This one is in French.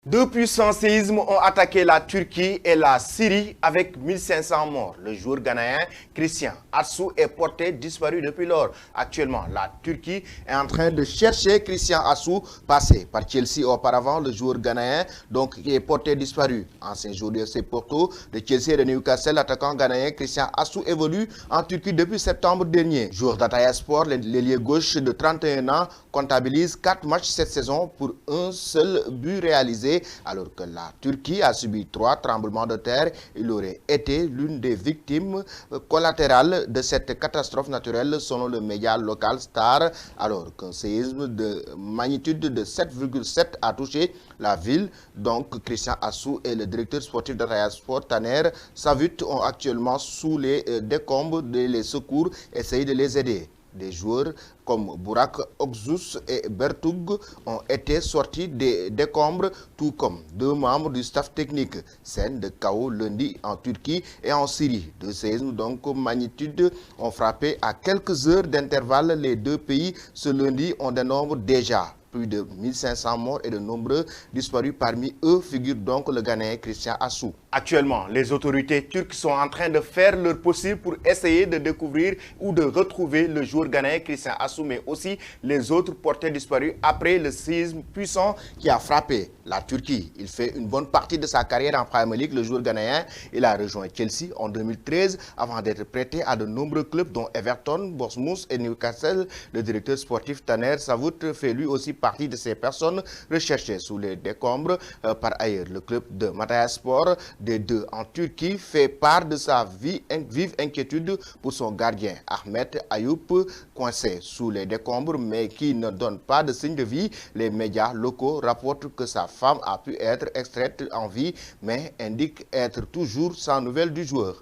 Deux puissants séismes ont attaqué la Turquie et la Syrie avec 1500 morts. Le joueur ghanéen Christian Atsu est porté disparu depuis lors. Actuellement, la Turquie est en train de chercher Christian Atsu, passé par Chelsea auparavant. Le joueur ghanéen qui est porté disparu. Ancien joueur de FC Porto, de Chelsea et de Newcastle, l'attaquant ghanéen Christian Atsu évolue en Turquie depuis septembre dernier. Joueur d'Antalya Sport, l'ailier gauche de 31 ans comptabilise 4 matchs cette saison pour un seul but réalisé. Alors que la Turquie a subi 3 tremblements de terre, il aurait été l'une des victimes collatérales de cette catastrophe naturelle selon le média local Star, alors qu'un séisme de magnitude de 7,7 a touché la ville. Donc Christian Atsu et le directeur sportif d'Antalya Sport, Taner Savut, ont actuellement sous les décombres les secours essayé de les aider. Des joueurs comme Burak Okzus et Bertug ont été sortis des décombres, tout comme 2 membres du staff technique. Scène de chaos lundi en Turquie et en Syrie. 2 séismes magnitude ont frappé à quelques heures d'intervalle les 2 pays. Ce lundi, on dénombre déjà plus de 1500 morts et de nombreux disparus. Parmi eux figure donc le Ghanéen Christian Atsu. Actuellement, les autorités turques sont en train de faire leur possible pour essayer de découvrir ou de retrouver le joueur ghanéen Christian Atsu, mais aussi les autres portés disparus après le séisme puissant qui a frappé la Turquie. Il fait une bonne partie de sa carrière en Premier League, le joueur ghanéen. Il a rejoint Chelsea en 2013 avant d'être prêté à de nombreux clubs dont Everton, Bournemouth et Newcastle. Le directeur sportif Taner Savut fait lui aussi partie de ces personnes recherchées sous les décombres. Par ailleurs, le club de Antalya Sport des 2 en Turquie fait part de sa vive inquiétude pour son gardien Ahmet Ayoup, coincé sous les décombres mais qui ne donne pas de signe de vie. Les médias locaux rapportent que sa femme a pu être extraite en vie mais indiquent être toujours sans nouvelles du joueur.